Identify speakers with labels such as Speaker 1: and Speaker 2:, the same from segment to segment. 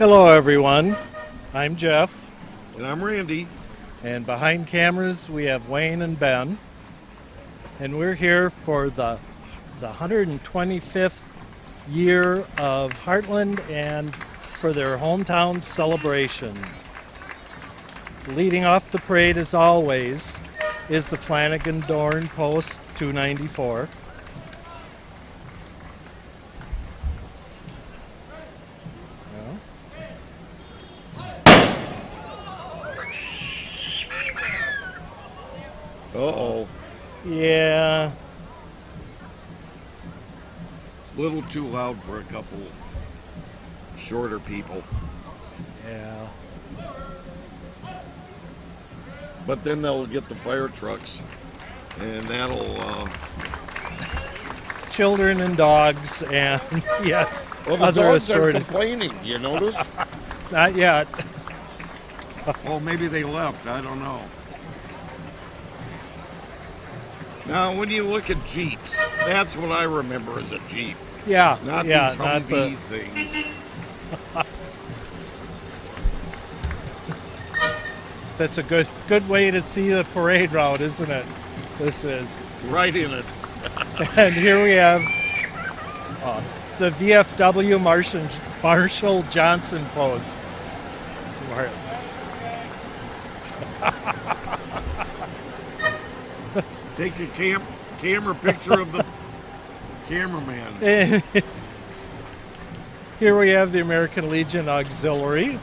Speaker 1: Hello, everyone. I'm Jeff,
Speaker 2: And I'm Randy.
Speaker 1: and behind cameras we have Wayne and Ben, and we're here for the 125th year of Hartland and for their hometown celebration. Leading off the parade, as always, is the Flanagan Dorn Post 294.
Speaker 2: Uh-oh.
Speaker 1: Yeah,
Speaker 2: Little too loud for a couple shorter people.
Speaker 1: yeah.
Speaker 2: But then they'll get the fire trucks, and that'll...
Speaker 1: Children and dogs, and yes,
Speaker 2: Well, the
Speaker 1: other
Speaker 2: dogs aren't
Speaker 1: assorted.
Speaker 2: complaining, you notice?
Speaker 1: Not yet.
Speaker 2: Oh, maybe they left. I don't know. Now, when you look at Jeeps, that's what I remember as a Jeep.
Speaker 1: Yeah,
Speaker 2: Not
Speaker 1: yeah,
Speaker 2: these
Speaker 1: not the.
Speaker 2: Humvee things.
Speaker 1: That's a good way to see the parade route, isn't it? This is.
Speaker 2: Right in it.
Speaker 1: And here we have the VFW Marshall Johnson post.
Speaker 2: Take a camera picture of the cameraman.
Speaker 1: And here we have the American Legion Auxiliary,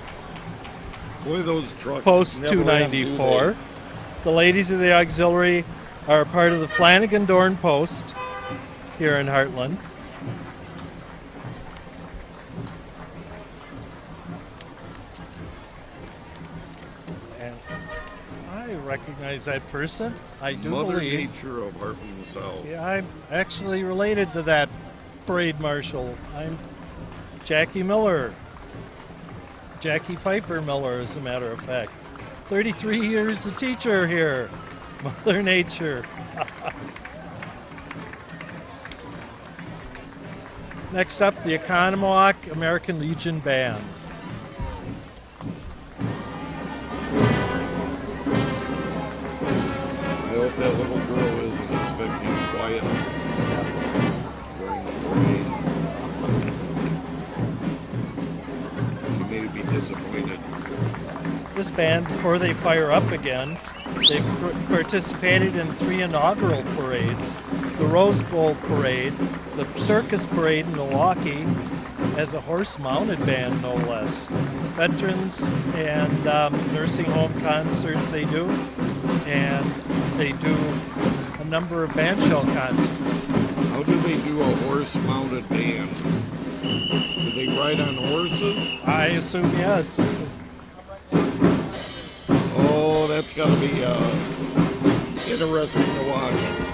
Speaker 2: Boy, those trucks.
Speaker 1: post
Speaker 2: never end, do
Speaker 1: 294. The ladies of the auxiliary are part of the Flanagan Dorn Post here in Hartland. And I recognize that person. I
Speaker 2: they?
Speaker 1: do
Speaker 2: Mother
Speaker 1: believe.
Speaker 2: Nature of Hartland South.
Speaker 1: Yeah, I'm actually related to that parade marshal. I'm Jackie Miller. Jackie Pfeiffer Miller, as a matter of fact. 33 years a teacher here. Mother Nature. Next up, the Economowoc American Legion Band.
Speaker 2: I hope that little girl isn't expecting quiet during the parade. She may be disappointed.
Speaker 1: This band, before they fire up again, they've participated in 3 inaugural parades. The Rose Bowl Parade, the Circus Parade in Milwaukee, as a horse-mounted band, no less. Veterans and nursing home concerts they do, and they do a number of band shell concerts.
Speaker 2: How do they do a horse-mounted band? Do they ride on horses?
Speaker 1: I assume yes.
Speaker 2: Oh, that's got to be interesting to watch.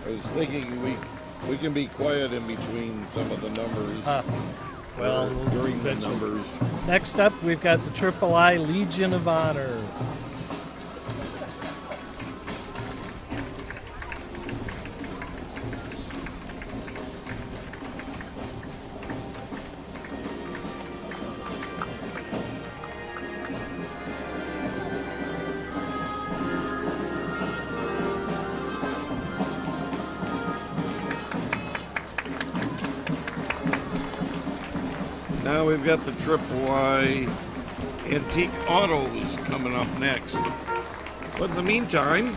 Speaker 2: I was thinking we can be quiet in between some of the numbers.
Speaker 1: Well,
Speaker 2: during the
Speaker 1: eventually.
Speaker 2: numbers.
Speaker 1: Next up, we've got the III Legion of Honor.
Speaker 2: Now we've got the Triple I Antique Autos coming up next. But in the meantime,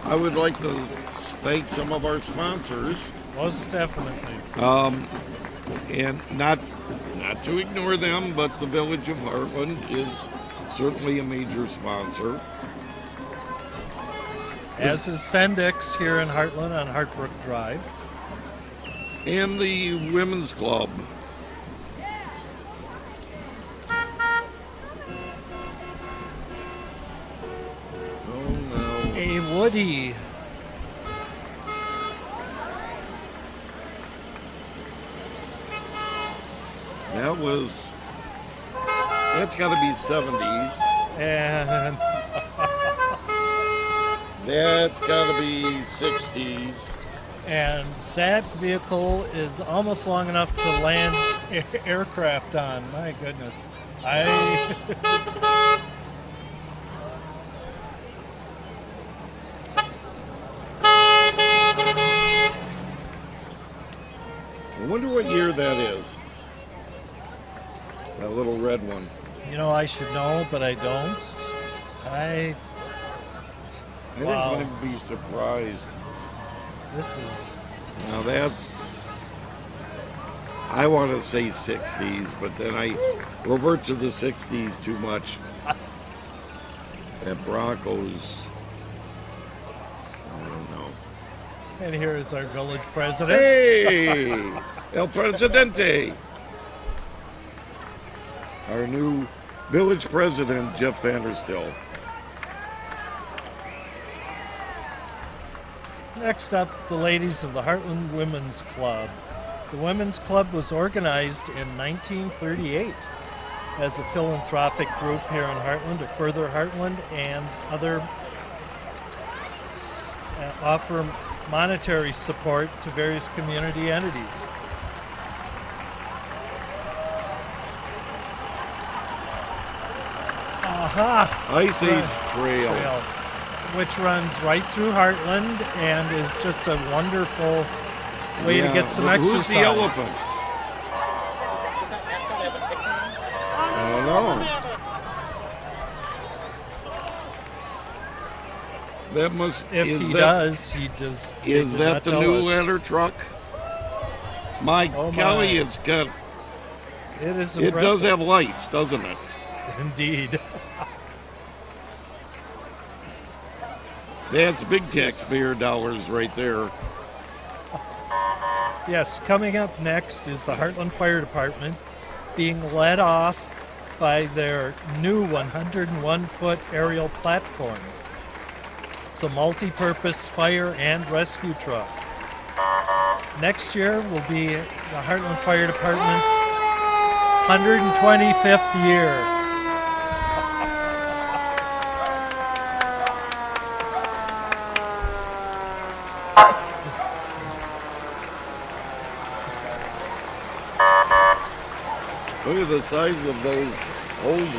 Speaker 2: I would like to thank some of our sponsors.
Speaker 1: Most definitely.
Speaker 2: And not to ignore them, but the Village of Hartland is certainly a major sponsor.
Speaker 1: As is Sendix here in Hartland on Hartbrook Drive.
Speaker 2: And the Women's Club. Oh no.
Speaker 1: A Woody.
Speaker 2: That's got to be 70s.
Speaker 1: And
Speaker 2: That's got to be 60s.
Speaker 1: and that vehicle is almost long enough to land aircraft on. My goodness. I
Speaker 2: wonder what year that is. That little red one.
Speaker 1: You know, I should know, but I don't.
Speaker 2: I
Speaker 1: Wow.
Speaker 2: think I'd be surprised.
Speaker 1: This is
Speaker 2: Now that's, I want to say 60s, but then I revert to the 60s too much. That Broncos, I don't know.
Speaker 1: and here is our village president.
Speaker 2: Hey, El Presidente. Our new village president, Jeff Vanderstill.
Speaker 1: Next up, the ladies of the Hartland Women's Club. The Women's Club was organized in 1938 as a philanthropic group here in Hartland to further Hartland and offer monetary support to various community entities. Aha!
Speaker 2: Ice Age Trail.
Speaker 1: Trail, which runs right through Hartland and is just a wonderful way to get some
Speaker 2: but
Speaker 1: exercise.
Speaker 2: Who's the elephant? I don't know. That must.
Speaker 1: If
Speaker 2: is
Speaker 1: he
Speaker 2: that,
Speaker 1: does, he does. he
Speaker 2: Is
Speaker 1: did
Speaker 2: that
Speaker 1: not
Speaker 2: the
Speaker 1: tell
Speaker 2: new
Speaker 1: us.
Speaker 2: ladder truck? My
Speaker 1: Oh, my.
Speaker 2: Kelly, it's got.
Speaker 1: It is
Speaker 2: It
Speaker 1: impressive.
Speaker 2: does have lights, doesn't it?
Speaker 1: Indeed.
Speaker 2: That's big taxpayer dollars right there.
Speaker 1: Yes, coming up next is the Hartland Fire Department being led off by their new 101-foot aerial platform. It's a multi-purpose fire and rescue truck. Next year will be the Hartland Fire Department's 125th year.
Speaker 2: Look at the size of those hoses.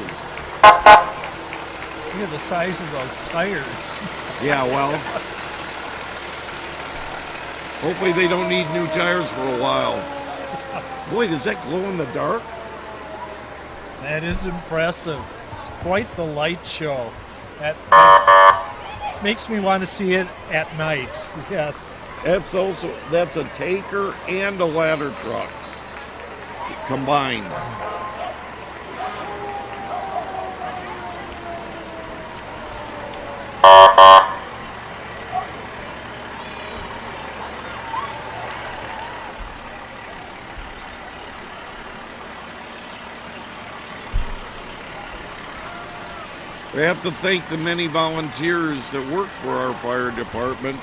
Speaker 1: Look at the size of those tires.
Speaker 2: Yeah, well. Hopefully they don't need new tires for a while. Boy, does that glow in the dark?
Speaker 1: That is impressive. Quite the light show. That makes me want to see it at night. Yes.
Speaker 2: That's a tanker and a ladder truck combined. We have to thank the many volunteers that work for our fire department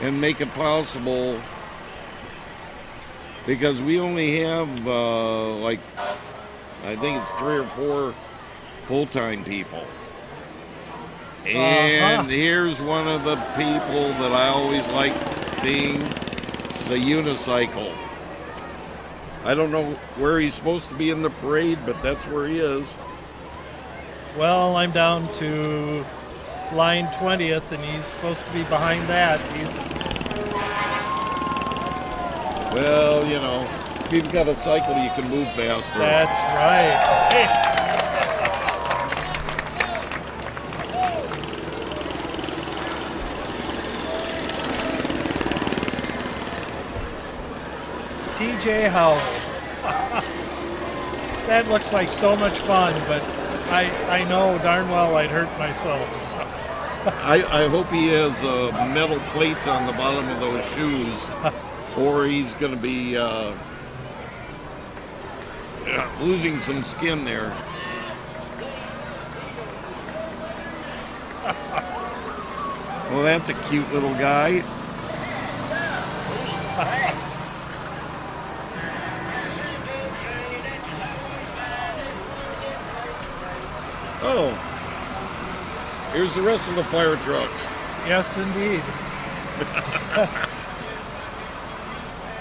Speaker 2: and make it possible, because we only have I think it's 3 or 4 full-time people. And here's one of the people that I always like seeing, the unicycle. I don't know where he's supposed to be in the parade, but that's where he is.
Speaker 1: Well, I'm down to line 20th, and he's supposed to be behind that.
Speaker 2: Well, you know, If you've got a cycle, you can move faster.
Speaker 1: That's right. Hey. TJ Howell. That looks like so much fun, but I know darn well I'd hurt myself. So.
Speaker 2: I hope he has metal plates on the bottom of those shoes, or he's going to be losing some skin there. Well, that's a cute little guy. Oh, here's the rest of the fire trucks.
Speaker 1: Yes, indeed.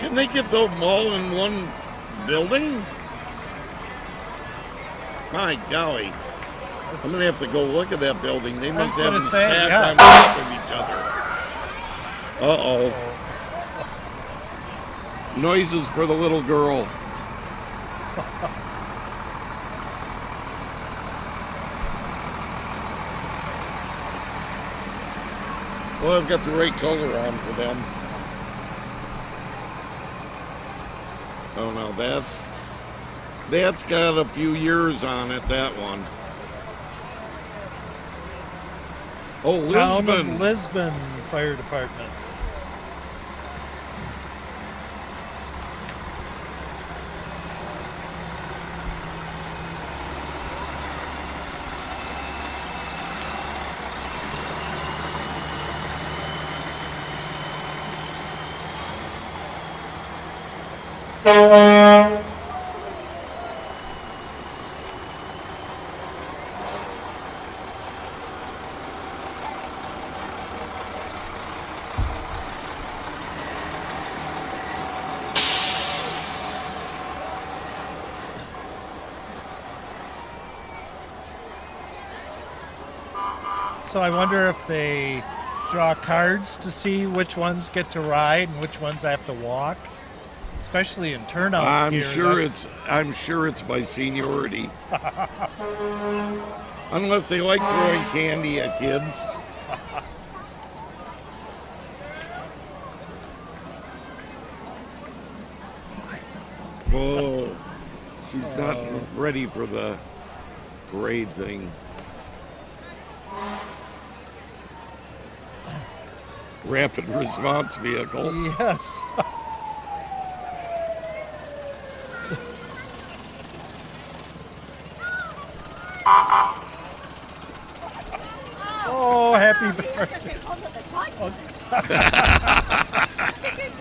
Speaker 2: Can they get them all in one building? My golly. I'm going to have to go look at that building. They must have them stacked on top of each other. Uh-oh. Noises for the little girl. Well, I've got the right color on for them. Oh no, that's got a few years on it, that one. Oh,
Speaker 1: Town
Speaker 2: Lisbon.
Speaker 1: of Lisbon Fire Department. So I wonder if they draw cards to see which ones get to ride and which ones have to walk, especially in turnout
Speaker 2: I'm
Speaker 1: gear.
Speaker 2: sure it's by seniority. Unless they like throwing candy at kids. Whoa. She's not ready for the parade thing. Rapid response vehicle.
Speaker 1: Yes. Oh, happy birthday.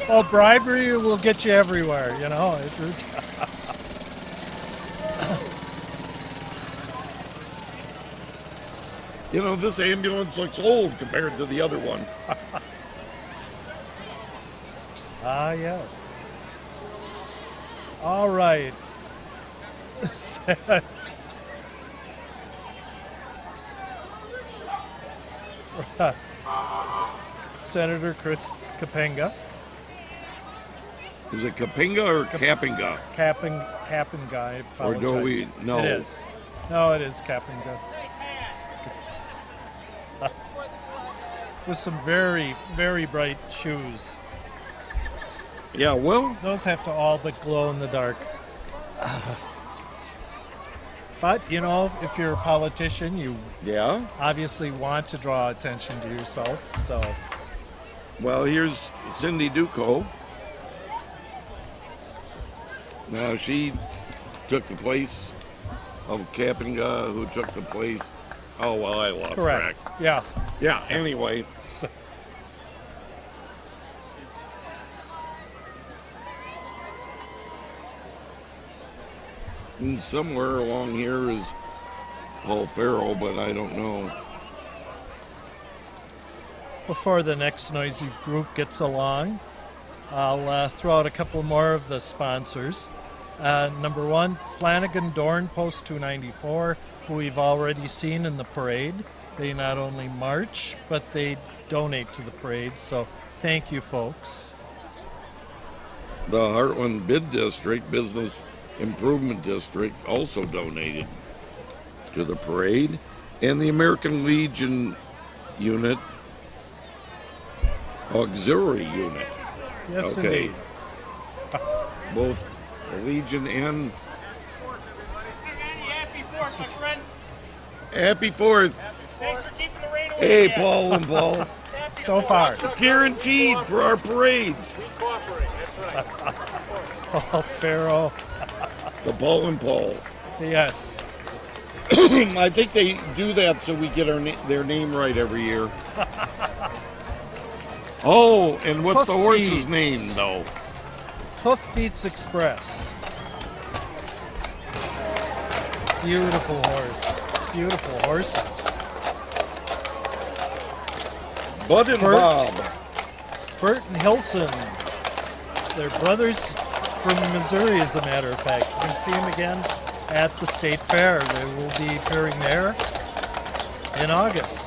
Speaker 1: Oh, bribery will get you everywhere, you know.
Speaker 2: You know, this ambulance looks old compared to the other one.
Speaker 1: Ah, yes. All right. Senator Chris Kapenga.
Speaker 2: Is it Kapinga or Kapinga?
Speaker 1: Kapenga, I apologize.
Speaker 2: Or do we know?
Speaker 1: It is. No, it is Kapenga. With some very, very bright shoes.
Speaker 2: Yeah, well,
Speaker 1: Those have to all but glow in the dark. But, you know, if you're a politician, you
Speaker 2: yeah.
Speaker 1: obviously want to draw attention to yourself, so.
Speaker 2: Well, here's Cindy Duco. Now, she took the place of Kapinga, who took the place. Oh, well, I lost
Speaker 1: Correct.
Speaker 2: track.
Speaker 1: Yeah.
Speaker 2: Yeah, anyway. And somewhere along here is Paul Farrell, but I don't know.
Speaker 1: Before the next noisy group gets along, I'll throw out a couple more of the sponsors. Number one, Flanagan Dorn Post 294, who we've already seen in the parade. They not only march, but they donate to the parade, so thank you, folks.
Speaker 2: The Hartland Bid District, Business Improvement District, also donated to the parade. And the American Legion unit, auxiliary unit.
Speaker 1: Yes,
Speaker 2: Okay.
Speaker 1: indeed.
Speaker 2: Both the Legion and
Speaker 3: Happy 4th, my friend.
Speaker 2: Happy 4th.
Speaker 3: Thanks for keeping the rain away.
Speaker 2: Hey,
Speaker 3: Dad.
Speaker 2: Paul and Paul.
Speaker 1: So far.
Speaker 2: Guaranteed for our parades.
Speaker 3: We cooperate, that's right.
Speaker 1: Paul Farrow.
Speaker 2: The Paul and Paul.
Speaker 1: Yes.
Speaker 2: I think they do that so we get their name right every year. Oh, and what's the horse's
Speaker 1: Hoofbeats.
Speaker 2: name, though?
Speaker 1: Hoofbeats Express. Beautiful horse. Beautiful horses.
Speaker 2: Bud and
Speaker 1: Bert.
Speaker 2: Bob.
Speaker 1: Bert and Hilson. They're brothers from Missouri, as a matter of fact. You can see them again at the State Fair. They will be appearing there in August.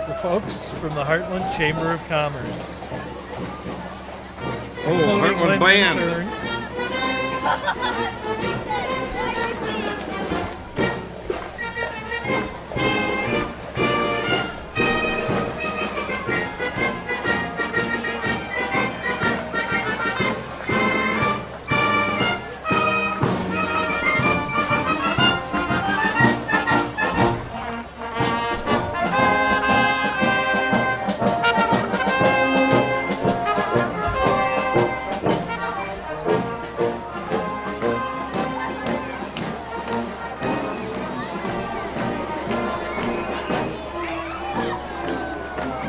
Speaker 1: The folks from the Hartland Chamber of Commerce.
Speaker 2: Oh,
Speaker 1: Including
Speaker 2: Hartland
Speaker 1: Lynn
Speaker 2: Band.
Speaker 1: Kern.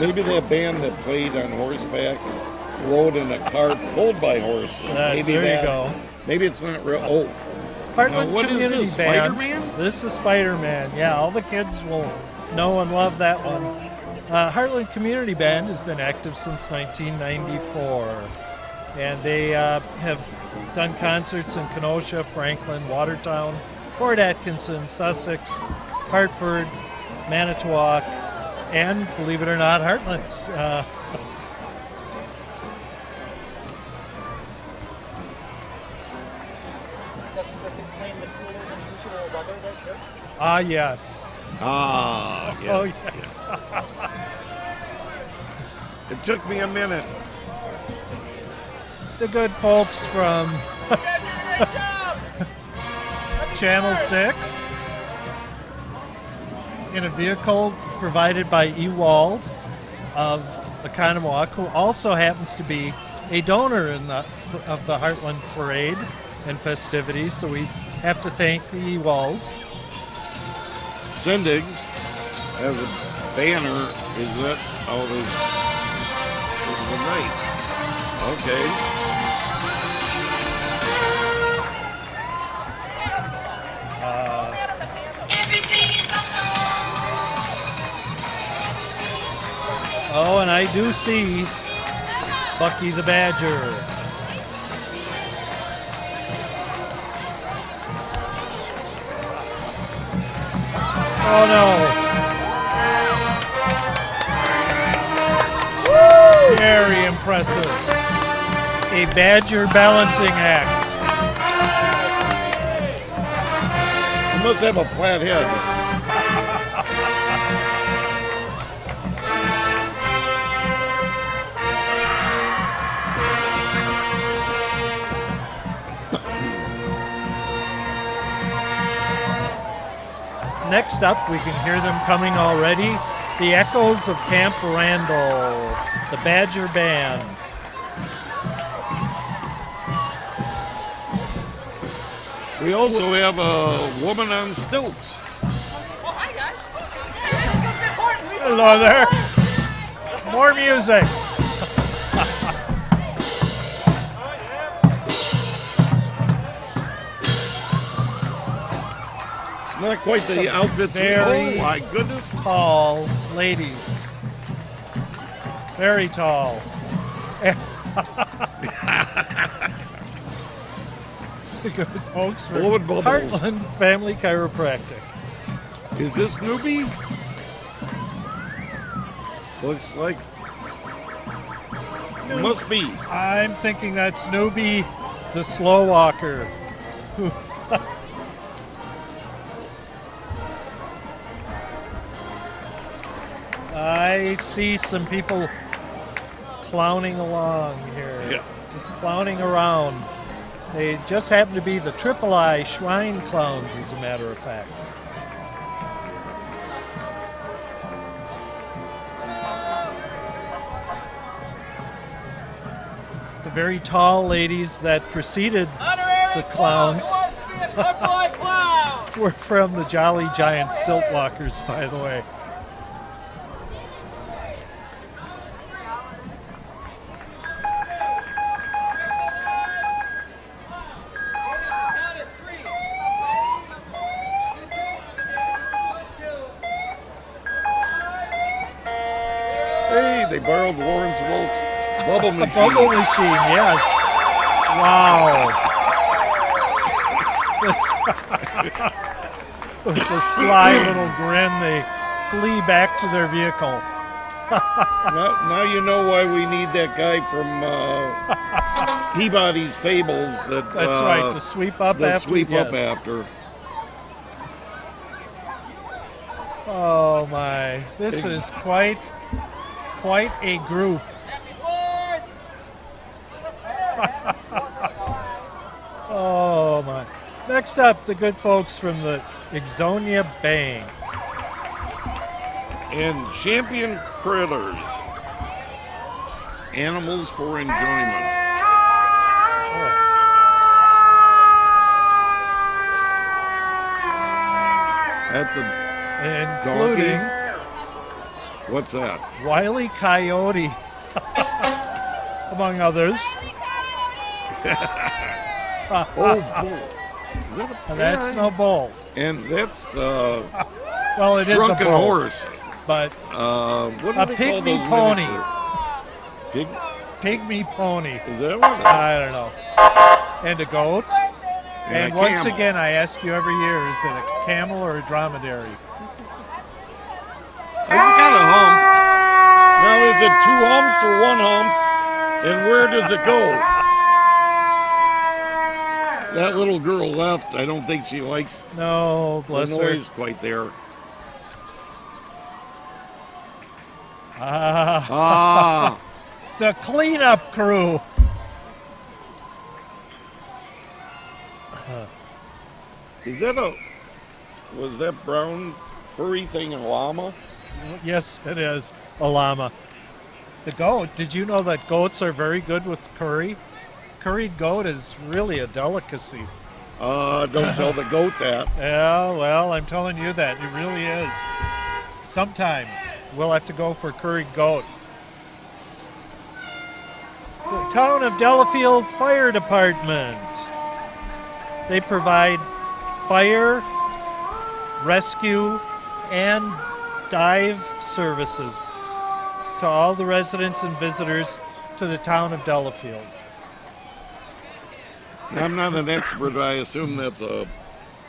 Speaker 2: Maybe that band that played on horseback rode in a cart pulled by horses. Maybe
Speaker 1: there
Speaker 2: that,
Speaker 1: you go.
Speaker 2: Maybe it's not real. Oh,
Speaker 1: Hartland
Speaker 2: Now, what is
Speaker 1: Community
Speaker 2: this,
Speaker 1: Band.
Speaker 2: Spider-Man?
Speaker 1: This is Spider-Man. Yeah, all the kids will know and love that one. Hartland Community Band has been active since 1994, and they have done concerts in Kenosha, Franklin, Watertown, Fort Atkinson, Sussex, Hartford, Manitowoc, and believe it or not, Hartland.
Speaker 3: Doesn't this explain the cooler than usual weather right there?
Speaker 1: Ah, yes.
Speaker 2: yeah.
Speaker 1: Oh, yes.
Speaker 2: It took me a minute.
Speaker 1: The good folks from
Speaker 3: Great job!
Speaker 1: Channel 6 in a vehicle provided by Ewald of Economowoc, who also happens to be a donor of the Hartland Parade and festivities, so we have to thank the Ewalds.
Speaker 2: Syndigs has a banner. Is that all those? Nice. Okay.
Speaker 1: Oh, and I do see Bucky the Badger. Oh no. Very impressive. A Badger balancing act.
Speaker 2: You must have a flat head.
Speaker 1: Next up, we can hear them coming already. The Echoes of Camp Randall, the Badger Band.
Speaker 2: We also have a woman on stilts.
Speaker 3: Well, hi, guys.
Speaker 1: Hello there. More music.
Speaker 2: It's not quite the outfits.
Speaker 1: very-
Speaker 2: Oh my goodness!
Speaker 1: Tall ladies. Very tall. The good folks from
Speaker 2: Blowing bubbles.
Speaker 1: Hartland Family Chiropractic.
Speaker 2: Is this newbie? Looks like. Must be.
Speaker 1: I'm thinking that's Newbie, the slow walker. I see some people clowning along here.
Speaker 2: Yeah.
Speaker 1: Just clowning around. They just happen to be the Triple I Schwein clowns, as a matter of fact. The very tall ladies that preceded the clowns were from the Jolly Giant Stilt Walkers, by the way.
Speaker 2: Hey, they borrowed Lawrence Wolf's bubble machine.
Speaker 1: Bubble machine, yes. Wow. With a sly little grin, they flee back to their vehicle.
Speaker 2: Now you know why we need that guy from Peabody's Fables.
Speaker 1: That's right, to sweep up after.
Speaker 2: Up after.
Speaker 1: Oh my, this is quite a group. Oh my. Next up, the good folks from the Ixonia Bank.
Speaker 2: And Champion Critters. Animals for enjoyment. That's a
Speaker 1: Including
Speaker 2: donkey. What's that?
Speaker 1: Wile E. Coyote, among others.
Speaker 2: Oh, bull. Is that a
Speaker 1: And that's
Speaker 2: pig?
Speaker 1: no bull.
Speaker 2: And that's
Speaker 1: Well, it is a
Speaker 2: shrunken
Speaker 1: bull,
Speaker 2: horse.
Speaker 1: but
Speaker 2: What do
Speaker 1: a
Speaker 2: they call
Speaker 1: pygmy
Speaker 2: those
Speaker 1: pony.
Speaker 2: miniature?
Speaker 1: pygmy pony.
Speaker 2: Is that what?
Speaker 1: I don't know. And a goat. And
Speaker 2: a
Speaker 1: once
Speaker 2: camel.
Speaker 1: again, I ask you every year, is it a camel or a dromedary?
Speaker 2: It's got a hump. Now, is it two humps or one hump? And where does it go? That little girl left. I don't think she likes
Speaker 1: No,
Speaker 2: the
Speaker 1: bless her.
Speaker 2: noise quite there.
Speaker 1: Ah,
Speaker 2: Ah,
Speaker 1: the cleanup crew.
Speaker 2: was that brown furry thing a llama?
Speaker 1: Yes, it is a llama. The goat, did you know that goats are very good with curry? Curried goat is really a delicacy.
Speaker 2: Don't tell the goat that.
Speaker 1: Yeah, well, I'm telling you that. It really is. Sometime we'll have to go for curried goat. The Town of Delafield Fire Department. They provide fire, rescue, and dive services to all the residents and visitors to the town of Delafield.
Speaker 2: I'm not an expert, but I assume that's a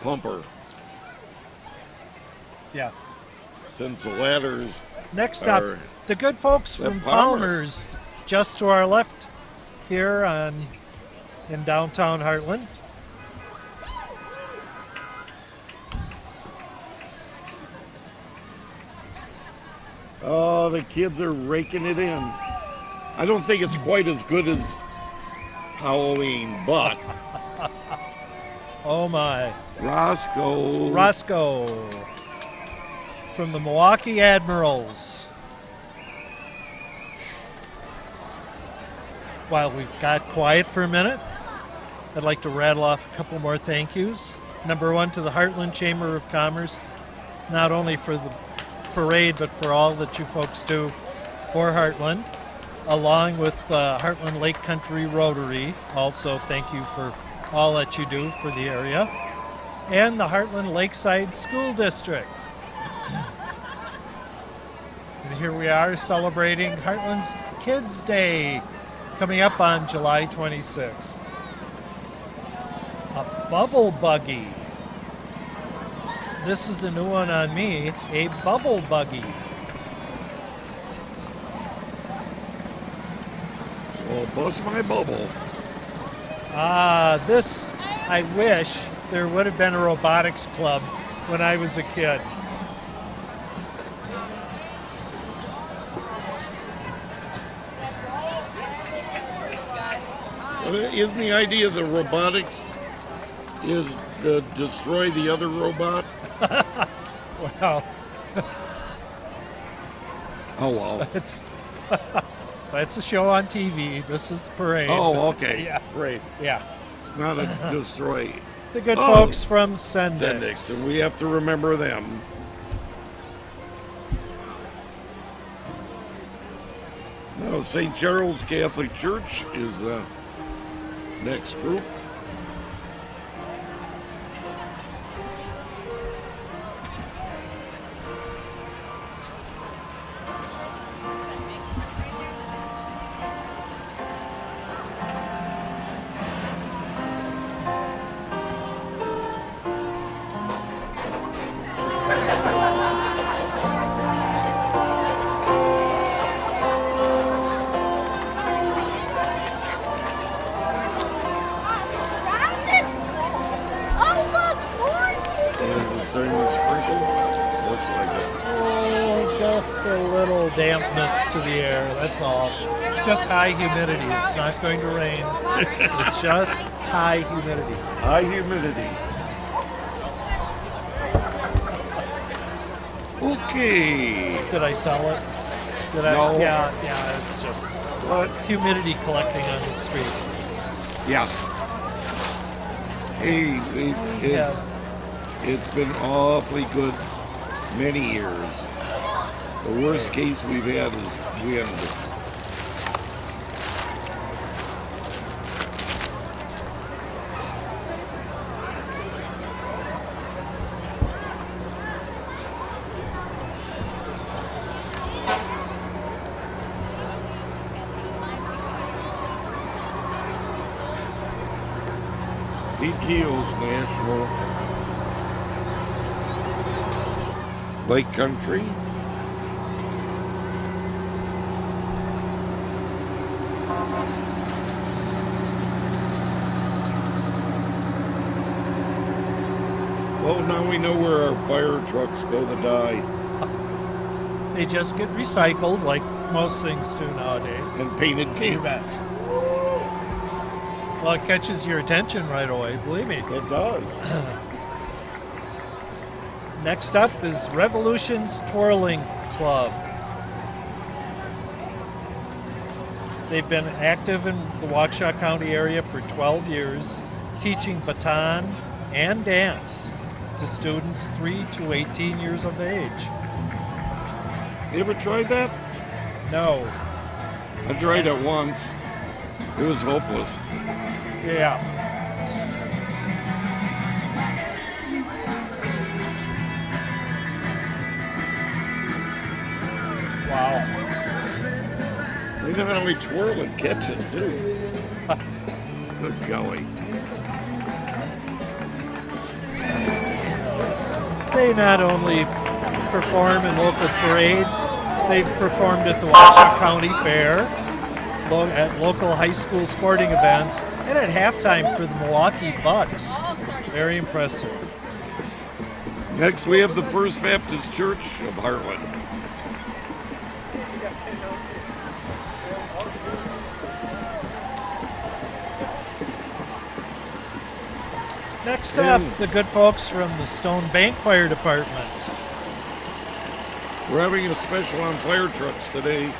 Speaker 2: pumper,
Speaker 1: Yeah.
Speaker 2: since the ladders
Speaker 1: Next up,
Speaker 2: are
Speaker 1: the good folks
Speaker 2: the
Speaker 1: from
Speaker 2: Palmer.
Speaker 1: Palmer's, just to our left here in downtown Hartland.
Speaker 2: Oh, the kids are raking it in. I don't think it's quite as good as Halloween, but
Speaker 1: Oh my.
Speaker 2: Roscoe.
Speaker 1: From the Milwaukee Admirals. While we've got quiet for a minute, I'd like to rattle off a couple more thank yous. Number one, to the Hartland Chamber of Commerce, not only for the parade, but for all that you folks do for Hartland, along with Hartland Lake Country Rotary. Also, thank you for all that you do for the area. And the Hartland Lakeside School District. And here we are celebrating Hartland's Kids Day, coming up on July 26th. A bubble buggy. This is a new one on me, a bubble buggy.
Speaker 2: Oh, bust my bubble.
Speaker 1: This, I wish there would have been a robotics club when I was a kid.
Speaker 2: Isn't the idea of the robotics is to destroy the other robot?
Speaker 1: Well,
Speaker 2: Oh, well.
Speaker 1: it's it's a show on TV. This is Parade.
Speaker 2: Oh, okay.
Speaker 1: Yeah.
Speaker 2: Great.
Speaker 1: Yeah.
Speaker 2: It's not a destroy.
Speaker 1: The good
Speaker 2: Oh,
Speaker 1: folks from Sendix.
Speaker 2: Sendix, and we have to remember them. Now, St. Charles Catholic Church is the next group. Is it starting to sprinkle? Looks like it.
Speaker 1: Oh, just a little dampness to the air. That's all. Just high humidity. It's not going to rain. It's just high humidity.
Speaker 2: High humidity. Okay.
Speaker 1: Did I sell it? Did I?
Speaker 2: No.
Speaker 1: Yeah. It's just
Speaker 2: What?
Speaker 1: humidity collecting on the street.
Speaker 2: Yeah. Hey, it's been awfully good many years. The worst case we've had is wind. Pete Keel's National Lake Country. Well, now we know where our fire trucks go to die.
Speaker 1: They just get recycled like most things do nowadays.
Speaker 2: And painted
Speaker 1: You
Speaker 2: pink.
Speaker 1: bet. Well, it catches your attention right away, believe me.
Speaker 2: It does.
Speaker 1: Next up is Revolution's Twirling Club. They've been active in the Waukesha County area for 12 years, teaching baton and dance to students 3 to 18 years of age.
Speaker 2: You ever tried that?
Speaker 1: No.
Speaker 2: I tried it once. It was hopeless.
Speaker 1: Yeah. Wow.
Speaker 2: They know how we twirl and catch it, too. Good golly.
Speaker 1: They not only perform in local parades, they've performed at the Waukesha County Fair, at local high school sporting events, and at halftime for the Milwaukee Bucks. Very impressive.
Speaker 2: Next, we have the First Baptist Church of Hartland.
Speaker 1: Next up, the good folks from the Stone Bank Fire Department.
Speaker 2: We're having a special on fire trucks today.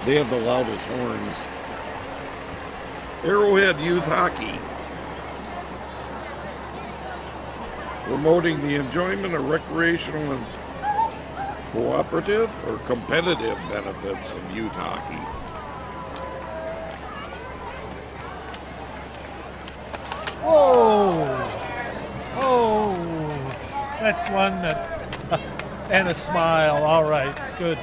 Speaker 2: They have the loudest horns. Arrowhead Youth Hockey. Promoting the enjoyment of recreational and cooperative or competitive benefits of youth hockey.
Speaker 1: Whoa! Oh, that's one that, and a smile. All right, good.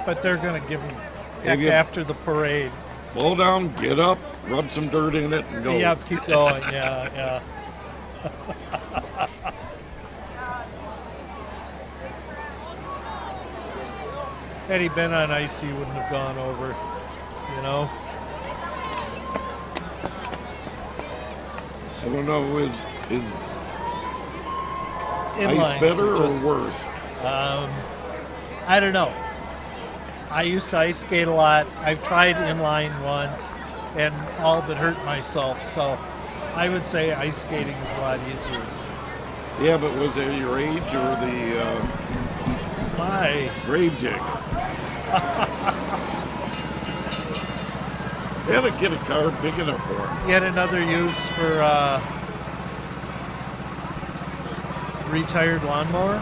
Speaker 1: But they're going to give them heck after the parade.
Speaker 2: Fall down, get up, rub some dirt in it, and go.
Speaker 1: Yep, keep going. Yeah. Had he been on ice, he wouldn't have gone over. You know.
Speaker 2: I don't know. Is
Speaker 1: Inlines
Speaker 2: ice better
Speaker 1: are just-
Speaker 2: or worse?
Speaker 1: I don't know. I used to ice skate a lot. I've tried inline once and all but hurt myself. So I would say ice skating is a lot easier.
Speaker 2: Yeah, but was it your age or the
Speaker 1: My,
Speaker 2: grave dig? They had to get a car big enough for him.
Speaker 1: yet another use for retired lawnmower.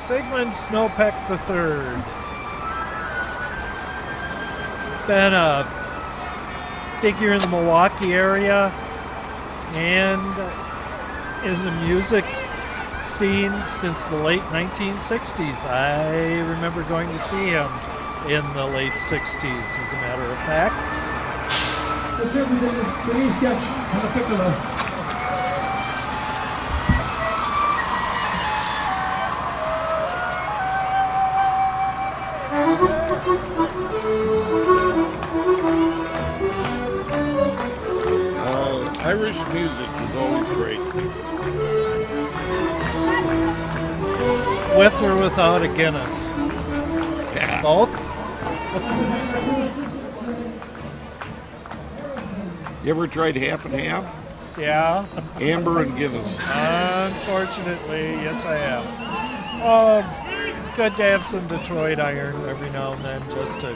Speaker 1: Sigmund Snowpeck III. He's been a figure in the Milwaukee area and in the music scene since the late 1960s. I remember going to see him in the late 60s, as a matter of fact.
Speaker 4: This everything is today's sketch on the piccolo.
Speaker 2: Irish music is always great.
Speaker 1: With or without a Guinness?
Speaker 2: Yeah.
Speaker 1: Both?
Speaker 2: You ever tried half and half?
Speaker 1: Yeah.
Speaker 2: Amber and Guinness.
Speaker 1: Unfortunately, yes I have. Oh, good to have some Detroit iron every now and then just to...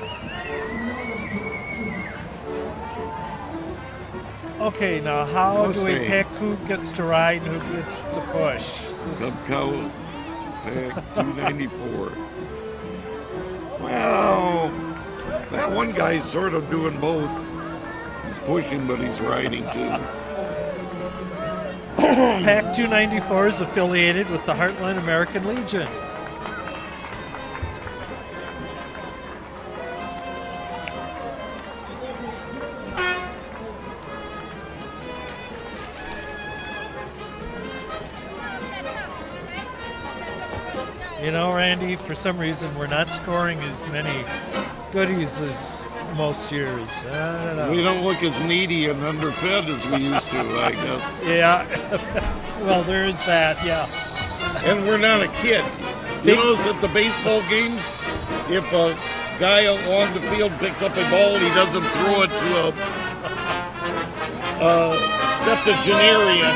Speaker 1: Okay, now how do we
Speaker 2: Mustang.
Speaker 1: pick who gets to ride and who gets to push?
Speaker 2: Subco 294. Well, that one guy's sort of doing both. He's pushing, but he's riding too.
Speaker 1: Pack 294 is affiliated with the Hartland American Legion. You know, Randy, for some reason we're not scoring as many goodies as most years. I don't know.
Speaker 2: We don't look as needy and underfed as we used to, I guess.
Speaker 1: Yeah. Well, there is that, yeah.
Speaker 2: And we're not a kid. You notice at the baseball games, if a guy along the field picks up a ball, he doesn't throw it to a septuagenarian.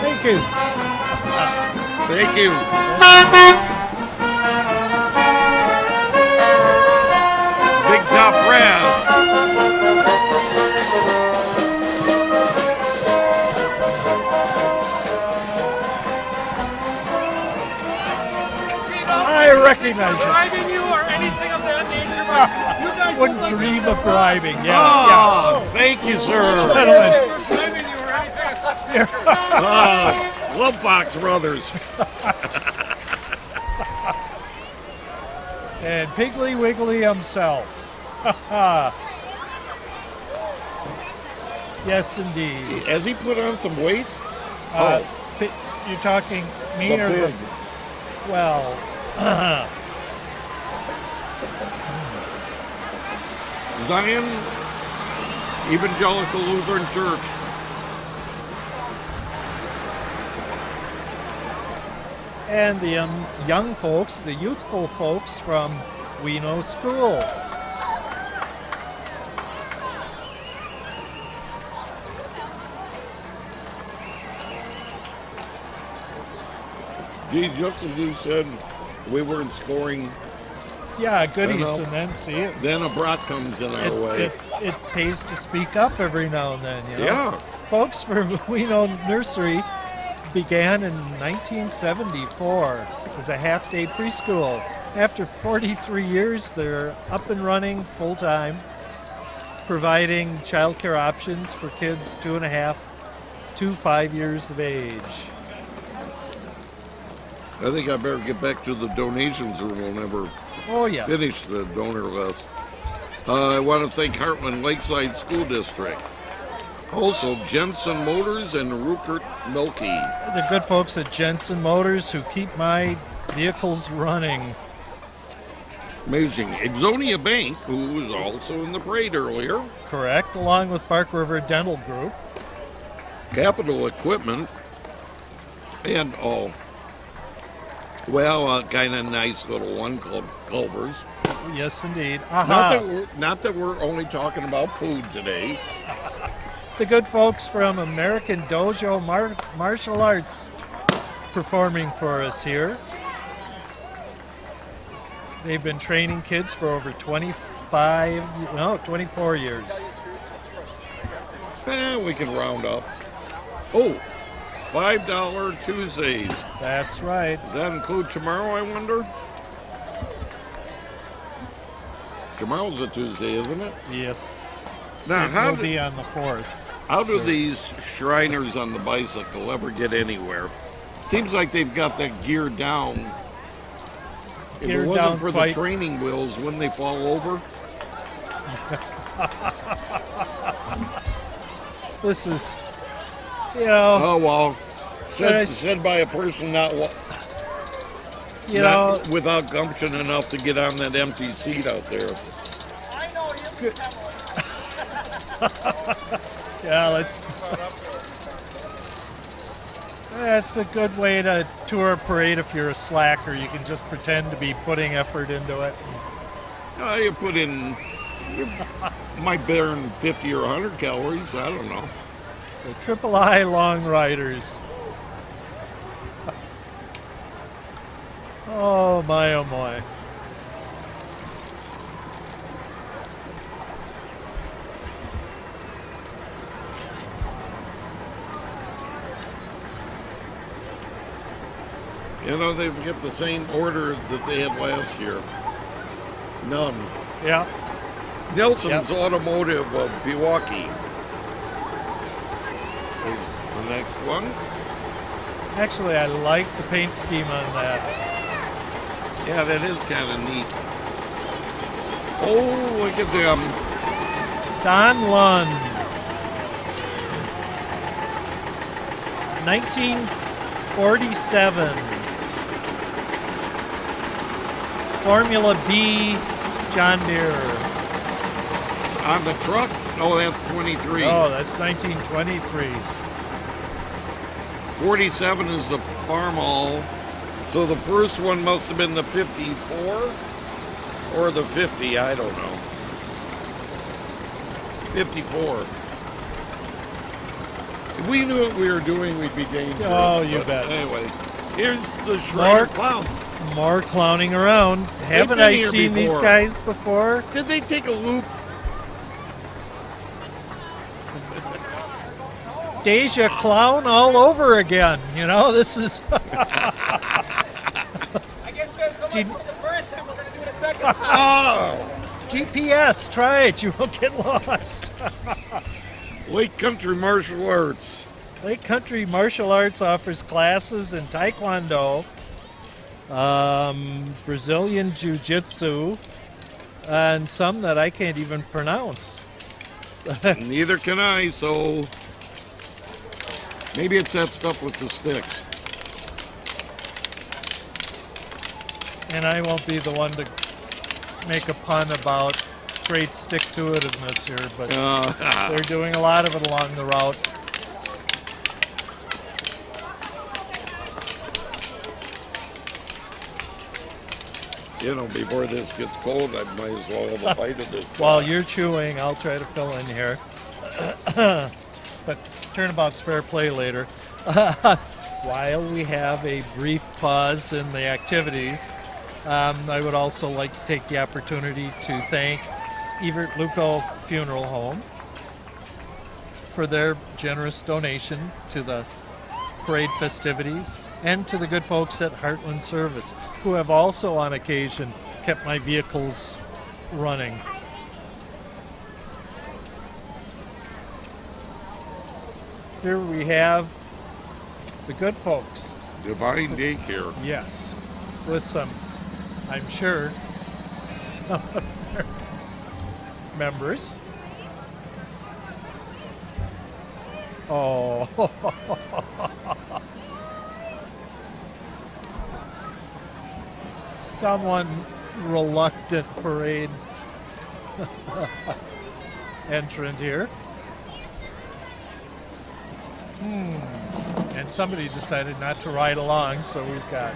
Speaker 1: Thank you.
Speaker 2: Thank you. Big top brass.
Speaker 1: I recognize it.
Speaker 3: Bribing you or anything of that nature, but you guys
Speaker 1: Wouldn't
Speaker 3: look like
Speaker 1: dream of bribing. Yeah,
Speaker 2: Ah, thank you, sir.
Speaker 1: yeah. Gentlemen,
Speaker 3: we're bribing you or anything of such.
Speaker 2: Love Box Brothers.
Speaker 1: and Piggly Wiggly himself. Yes, indeed.
Speaker 2: Has he put on some weight?
Speaker 1: You're talking me
Speaker 2: The
Speaker 1: or
Speaker 2: pig.
Speaker 1: well,
Speaker 2: Zion Evangelical Lutheran Church.
Speaker 1: and the young folks, the youthful folks from We Know School.
Speaker 2: Gee, just as you said, we weren't scoring,
Speaker 1: Yeah, goodies,
Speaker 2: know.
Speaker 1: and then see it.
Speaker 2: then a brat comes in our way.
Speaker 1: It pays to speak up every now and then, you know.
Speaker 2: Yeah.
Speaker 1: Folks from We Know Nursery began in 1974 as a half-day preschool. After 43 years, they're up and running full-time, providing childcare options for kids 2.5 to 5 years of age.
Speaker 2: I think I better get back to the donations or we'll never
Speaker 1: Oh, yeah.
Speaker 2: finish the donor list. I want to thank Hartland Lakeside School District. Also, Jensen Motors and Rupert Milky.
Speaker 1: The good folks at Jensen Motors who keep my vehicles running.
Speaker 2: Amazing. Exonia Bank, who was also in the parade earlier.
Speaker 1: Correct, along with Bark River Dental Group.
Speaker 2: Capital Equipment. And, kind of nice little one called Culver's.
Speaker 1: Yes, indeed. Aha.
Speaker 2: Not that we're only talking about food today.
Speaker 1: The good folks from American Dojo Martial Arts performing for us here. They've been training kids for over 24 years.
Speaker 2: We can round up. Oh, $5 Tuesdays.
Speaker 1: That's right.
Speaker 2: Does that include tomorrow, I wonder? Tomorrow's a Tuesday, isn't it?
Speaker 1: Yes.
Speaker 2: Now,
Speaker 1: It will be on the 4th.
Speaker 2: How do these Shriners on the bicycle ever get anywhere? Seems like they've got that gear down. If it
Speaker 1: Geared
Speaker 2: wasn't
Speaker 1: down
Speaker 2: for
Speaker 1: quite-
Speaker 2: the training wheels, wouldn't they fall over?
Speaker 1: This is, you know,
Speaker 2: Oh, well,
Speaker 1: Yes.
Speaker 2: said by a person not
Speaker 1: you know,
Speaker 2: without gumption enough to get on that empty seat out there.
Speaker 3: I know you.
Speaker 1: yeah, that's a good way to tour a parade if you're a slacker. You can just pretend to be putting effort into it.
Speaker 2: You put in, you might burn 50 or 100 calories. I don't know.
Speaker 1: The Triple I Long Riders. Oh my, oh my.
Speaker 2: You know, they've got the same order that they had last year. None.
Speaker 1: Yeah,
Speaker 2: Nelson's Automotive of Pewaukee is the next one.
Speaker 1: actually, I like the paint scheme on that.
Speaker 2: Yeah, that is kind of neat. Oh, look at them.
Speaker 1: Don Lund. 1947. Formula B John Deere.
Speaker 2: On the truck? Oh, that's 23.
Speaker 1: Oh, that's 1923.
Speaker 2: 47 is the Farmall. So the first one must have been the 54 or the 50, I don't know. 54. If we knew what we were doing, we'd be dangerous.
Speaker 1: Oh, you
Speaker 2: But
Speaker 1: bet.
Speaker 2: Anyway, here's the Shriner
Speaker 1: Mark.
Speaker 2: Clowns.
Speaker 1: More clowning around. Haven't
Speaker 2: been
Speaker 1: I
Speaker 2: here
Speaker 1: seen these
Speaker 2: before.
Speaker 1: guys before?
Speaker 2: Did they take a loop?
Speaker 1: Deja clown all over again. You know, this is.
Speaker 3: I guess we had so much
Speaker 1: Gee-
Speaker 3: fun the first time, we're going to do it a second time.
Speaker 2: Oh!
Speaker 1: GPS, try it. You won't get lost.
Speaker 2: Lake Country Martial Arts.
Speaker 1: Lake Country Martial Arts offers classes in Taekwondo, Brazilian Jiu-Jitsu, and some that I can't even pronounce.
Speaker 2: Neither can I, so maybe it's that stuff with the sticks.
Speaker 1: And I won't be the one to make a pun about great stick-to-itiveness here, but they're doing a lot of it along the route.
Speaker 2: You know, before this gets cold, I might as well have a bite of this.
Speaker 1: While you're chewing, I'll try to fill in here. But turnabout's fair play later. While we have a brief pause in the activities, I would also like to take the opportunity to thank Evert Luco Funeral Home for their generous donation to the parade festivities, and to the good folks at Hartland Service, who have also on occasion kept my vehicles running. Here we have the good folks
Speaker 2: Divine Daycare.
Speaker 1: Yes, with some, I'm sure, some of their members. Oh, someone reluctant parade entrant here. And somebody decided not to ride along, so we've got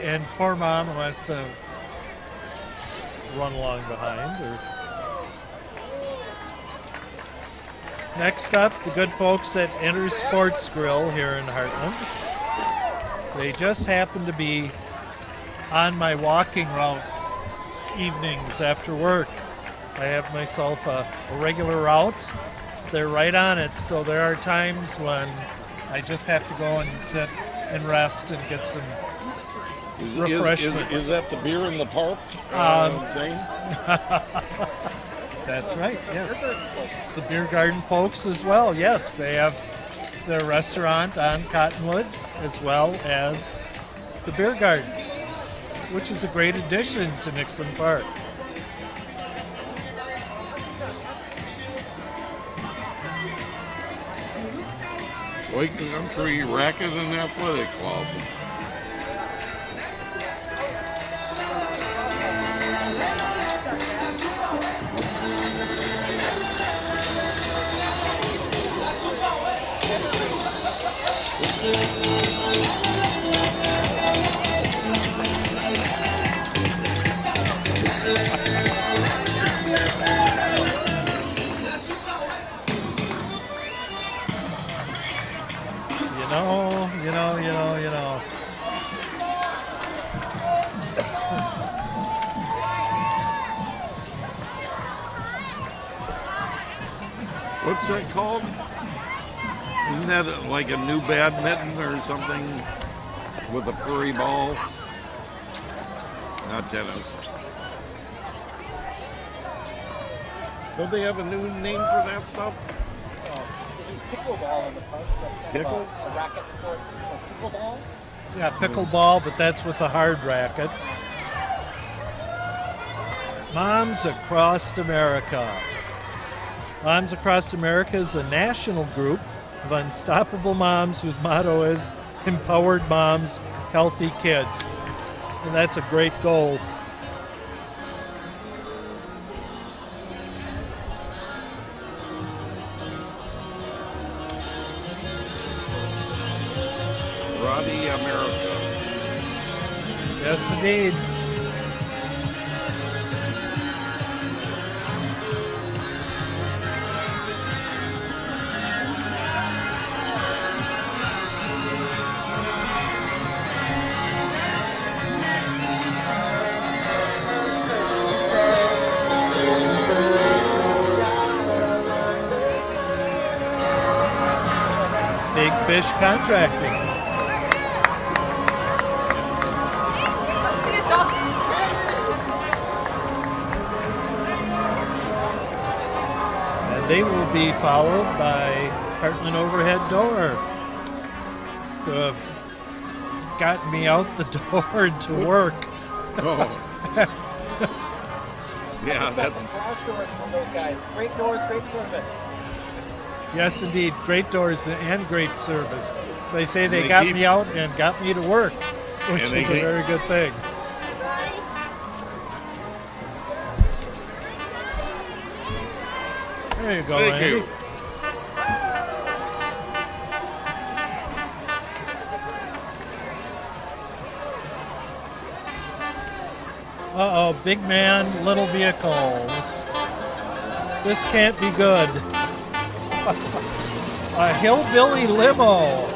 Speaker 1: and poor mom who has to run along behind. Next up, the good folks at Enter Sports Grill here in Hartland. They just happen to be on my walking route evenings after work. I have myself a regular route. They're right on it, so there are times when I just have to go and sit and rest and get some refreshments.
Speaker 2: Is that the beer in the park thing?
Speaker 1: That's right, yes. The beer garden folks as well, yes. They have their restaurant on Cottonwood as well as the beer garden, which is a great addition to Nixon Park.
Speaker 2: Lake Country Racket and Athletic Club.
Speaker 1: You know.
Speaker 2: What's that called? Isn't that like a new badminton or something with a furry ball? Not tennis. Don't they have a new name for that stuff?
Speaker 3: Pickleball in the park. That's kind
Speaker 2: Pickle?
Speaker 3: of a racket sport. Pickleball?
Speaker 1: Yeah, pickleball, but that's with the hard racket. Moms Across America. Moms Across America is a national group of unstoppable moms whose motto is Empowered Moms, Healthy Kids. And that's a great goal.
Speaker 2: Roddy America.
Speaker 1: Yes, indeed. Big Fish Contracting. And they will be followed by Hartland Overhead Door, who have gotten me out the door to work.
Speaker 2: Oh. Yeah,
Speaker 3: Got
Speaker 2: that's
Speaker 3: some glass doors from those guys. Great doors, great service.
Speaker 1: Yes, indeed. Great doors and great service. So they say they
Speaker 2: They
Speaker 1: got
Speaker 2: keep-
Speaker 1: me out and got me to work, which
Speaker 2: And they
Speaker 1: is a
Speaker 2: keep-
Speaker 1: very good thing. There you go,
Speaker 2: Thank
Speaker 1: Andy.
Speaker 2: you.
Speaker 1: Uh-oh, big man, little vehicles. This can't be good. A hillbilly limo.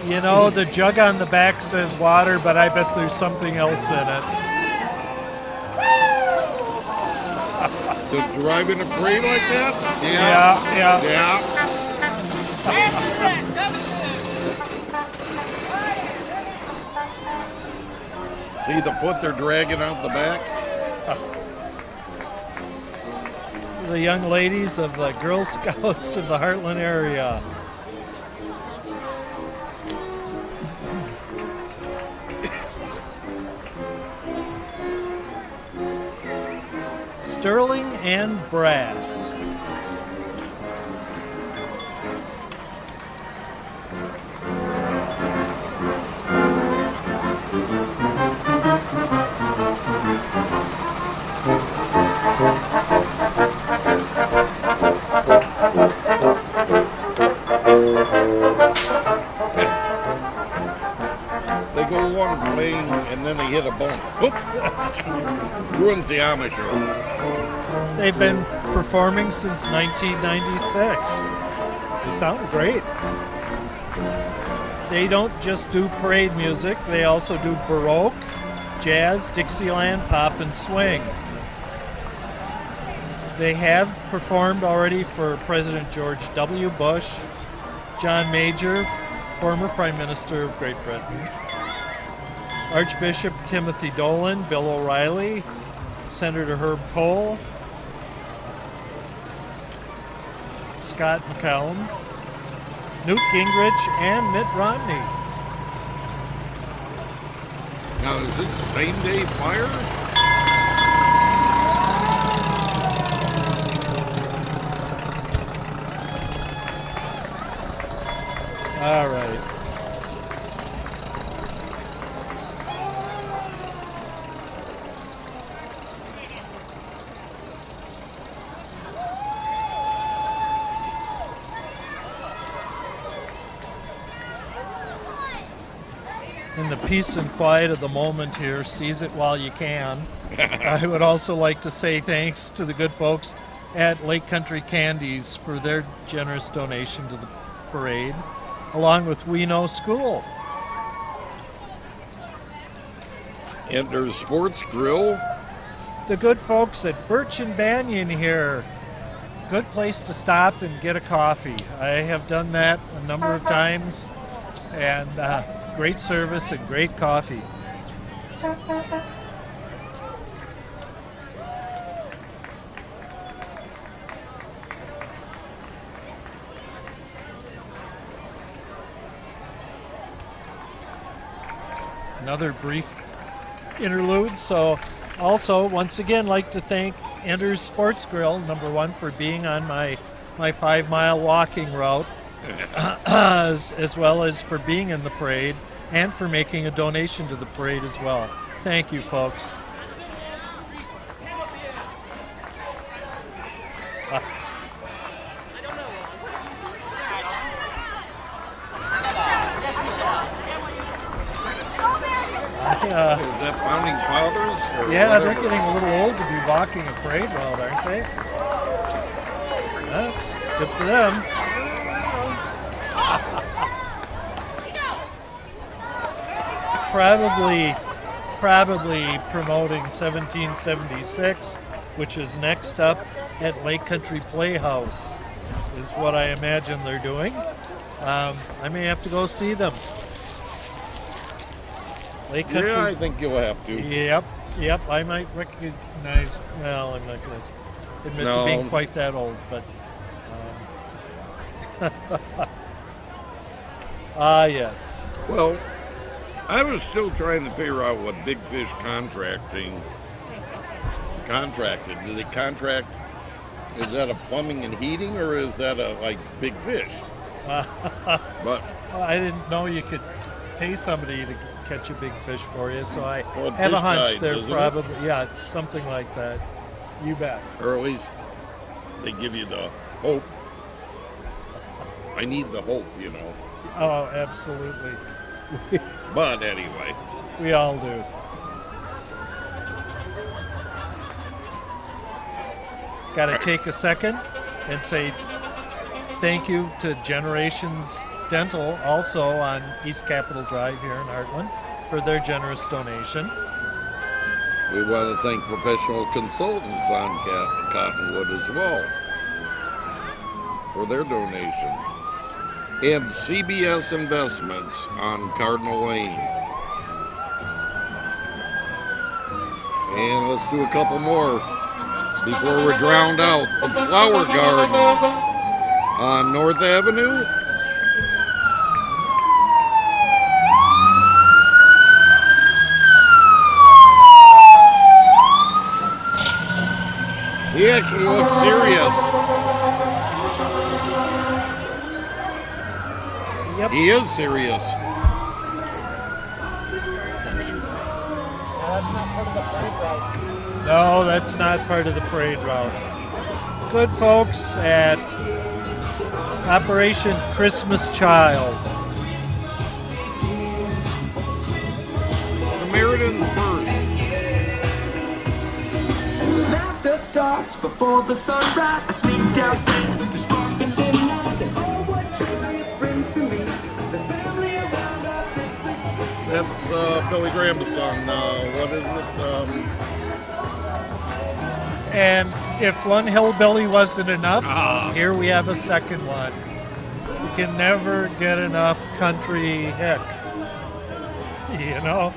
Speaker 1: You know, the jug on the back says water, but I bet there's something else in it.
Speaker 2: To drive in a parade like that?
Speaker 1: Yeah.
Speaker 2: Yeah. See the foot they're dragging out the back?
Speaker 1: The young ladies of the Girl Scouts of the Hartland area. Sterling and brass.
Speaker 2: They go along playing and then they hit a bone. Oop! Ruins the Amish show.
Speaker 1: They've been performing since 1996. They sound great. They don't just do parade music, they also do Baroque, jazz, Dixieland, pop, and swing. They have performed already for President George W. Bush, John Major, former Prime Minister of Great Britain, Archbishop Timothy Dolan, Bill O'Reilly, Senator Herb Kohl, Scott McCallum, Newt Gingrich, and Mitt Romney.
Speaker 2: Now, is this same day fire?
Speaker 1: All right. In the peace and quiet of the moment here, seize it while you can. I would also like to say thanks to the good folks at Lake Country Candies for their generous donation to the parade, along with We Know School.
Speaker 2: And there's Sports Grill.
Speaker 1: The good folks at Birch and Banyan here. Good place to stop and get a coffee. I have done that a number of times, and great service and great coffee. Another brief interlude. So also, once again, like to thank Ender's Sports Grill, number one, for being on my 5-mile walking route, as well as for being in the parade and for making a donation to the parade as well. Thank you, folks.
Speaker 2: Is that Founding Fathers? Or
Speaker 1: Yeah,
Speaker 2: whatever?
Speaker 1: they're getting a little old to be walking a parade route, aren't they? That's good for them. Probably promoting 1776, which is next up at Lake Country Playhouse, is what I imagine they're doing. I may have to go see them. Lake Country.
Speaker 2: Yeah, I think you'll have to.
Speaker 1: Yep. I might recognize. Well, I'm not going to admit to being quite that old, but. Yes.
Speaker 2: Well, I was still trying to figure out what Big Fish contracted. Did they contract? Is that a plumbing and heating, or is that a Big Fish? But
Speaker 1: I didn't know you could pay somebody to catch a big fish for you, so I
Speaker 2: Well,
Speaker 1: have a
Speaker 2: fish
Speaker 1: hunch
Speaker 2: guides,
Speaker 1: they're
Speaker 2: isn't it?
Speaker 1: probably something like that. You bet.
Speaker 2: or at least they give you the hope. I need the hope, you know.
Speaker 1: Oh, absolutely.
Speaker 2: But anyway,
Speaker 1: We all do. Got to take a second and say thank you to Generations Dental, also on East Capitol Drive here in Hartland, for their generous donation.
Speaker 2: We want to thank professional consultants on Cottonwood as well for their donation. And CBS Investments on Cardinal Lane. And let's do a couple more before we're drowned out. The Flower Garden on North Avenue. He actually looks serious.
Speaker 1: Yep.
Speaker 2: He is serious.
Speaker 3: Now, that's not part of the parade route.
Speaker 1: No, that's not part of the parade route. Good folks at Operation Christmas Child.
Speaker 2: Samaritans first.
Speaker 5: Laughter starts before the sunrise. I sneak downstairs to sparkling nights, and oh, what joy it brings to me. The family around our Christmas tree.
Speaker 2: That's Billy Graham's song. What is it?
Speaker 1: And if one hillbilly wasn't enough,
Speaker 2: Ah.
Speaker 1: here we have a second one. You can never get enough country hick. You know?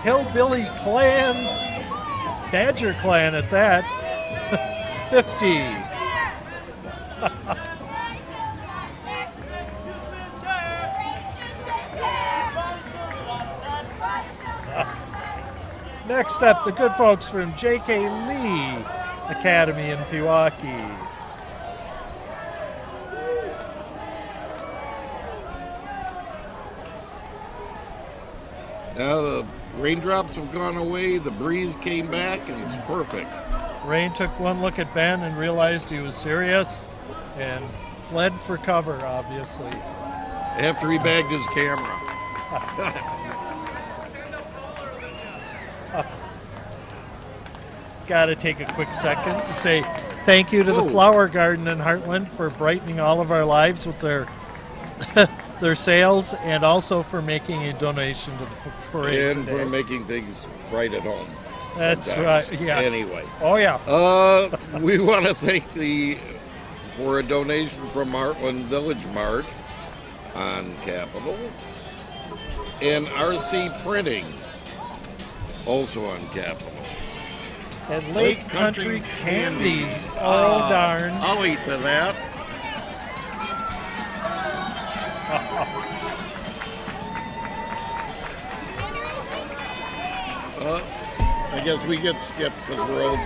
Speaker 1: Hillbilly Clan, Badger Clan at that, 50. Next up, the good folks from J.K. Lee Academy in Pewaukee.
Speaker 2: Now the raindrops have gone away, the breeze came back, and it's perfect.
Speaker 1: Rain took one look at Ben and realized he was serious and fled for cover, obviously.
Speaker 2: After he bagged his camera.
Speaker 1: Got to take a quick second to say thank you to the
Speaker 2: Whoa.
Speaker 1: Flower Garden in Hartland for brightening all of our lives with their their sales, and also for making a donation to the parade
Speaker 2: And
Speaker 1: today.
Speaker 2: for making things right at home.
Speaker 1: That's
Speaker 2: sometimes.
Speaker 1: right. Yes.
Speaker 2: Anyway.
Speaker 1: Oh yeah.
Speaker 2: We want to thank for a donation from Hartland Village Mart on Capitol. And RC Printing, also on Capitol.
Speaker 1: And Lake Country Candies. Oh darn.
Speaker 2: I'll eat to that. I guess we get skipped because we're old.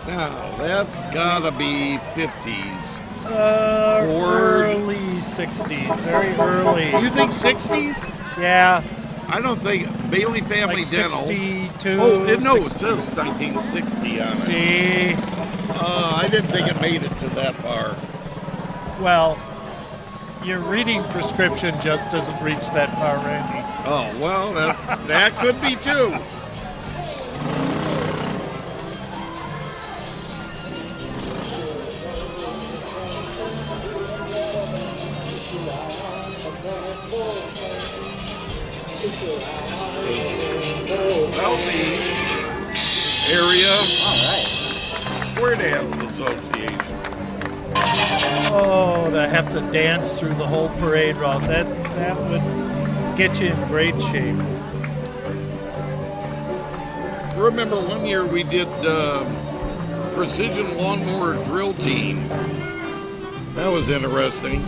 Speaker 2: Now, that's gotta be 50s.
Speaker 1: Early 60s. Very early.
Speaker 2: You think 60s?
Speaker 1: Yeah.
Speaker 2: I don't think Bailey Family
Speaker 1: Like
Speaker 2: Dental.
Speaker 1: 62.
Speaker 2: Oh, no, it
Speaker 1: 60.
Speaker 2: says 1960 on it.
Speaker 1: See?
Speaker 2: I didn't think it made it to that far.
Speaker 1: Well, your reading prescription just doesn't reach that far, Randy.
Speaker 2: Oh, well, that could be too. Southeast Area Square Dance Association.
Speaker 1: Oh, to have to dance through the whole parade route, that would get you in great shape.
Speaker 2: Remember one year we did precision lawnmower drill team. That was interesting.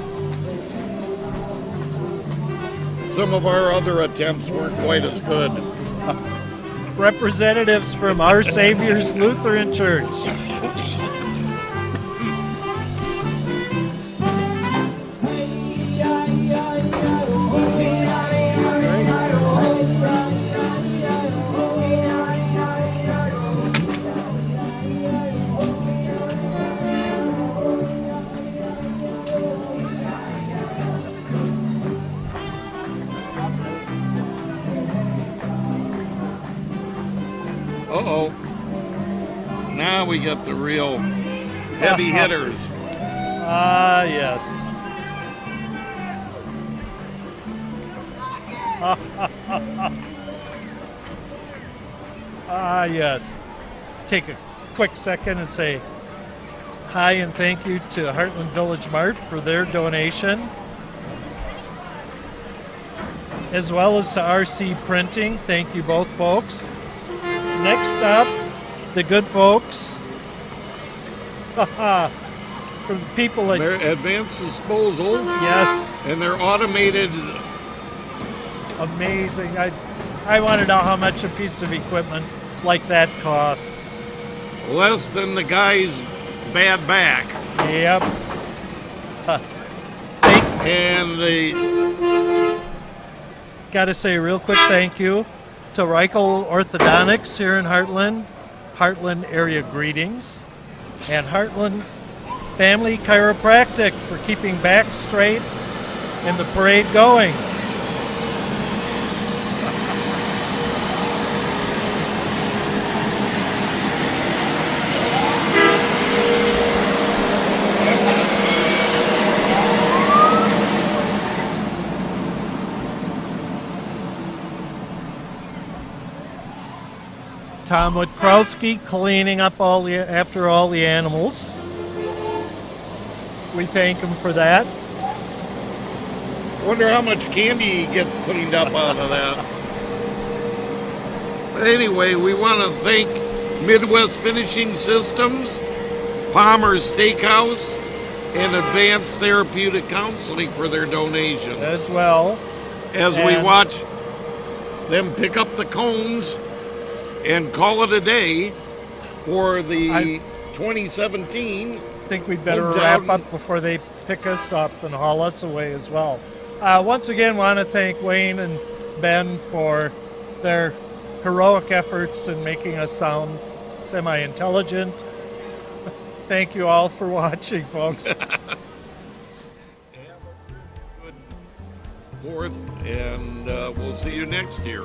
Speaker 2: Some of our other attempts weren't quite as good.
Speaker 1: Representatives from Our Savior's Lutheran Church.
Speaker 2: Uh-oh. Now we got the real heavy hitters.
Speaker 1: Ah, yes. Ah, yes. Take a quick second and say hi and thank you to Hartland Village Mart for their donation, as well as to RC Printing. Thank you both folks. Next up, the good folks. For the people at
Speaker 2: Their advanced disposal
Speaker 1: yes,
Speaker 2: and their automated.
Speaker 1: amazing. I want to know how much a piece of equipment like that costs.
Speaker 2: Less than the guy's bad back.
Speaker 1: Yep.
Speaker 2: And the
Speaker 1: Got to say a real quick thank you to Reichel Orthodontics here in Hartland, Hartland area greetings, and Hartland Family Chiropractic for keeping back straight and the parade going. Tom Witkowski cleaning up after all the animals. We thank him for that.
Speaker 2: wonder how much candy gets cleaned up out of that. But anyway, we want to thank Midwest Finishing Systems, Palmer's Steakhouse, and Advanced Therapeutic Counseling for their donations.
Speaker 1: As well.
Speaker 2: As we watch them pick up the cones and call it a day for the 2017.
Speaker 1: I think we'd better
Speaker 2: Hometown.
Speaker 1: wrap up before they pick us up and haul us away as well. Once again, want to thank Wayne and Ben for their heroic efforts in making us sound semi-intelligent. Thank you all for watching, folks.
Speaker 2: Have a good 4th, and we'll see you next year.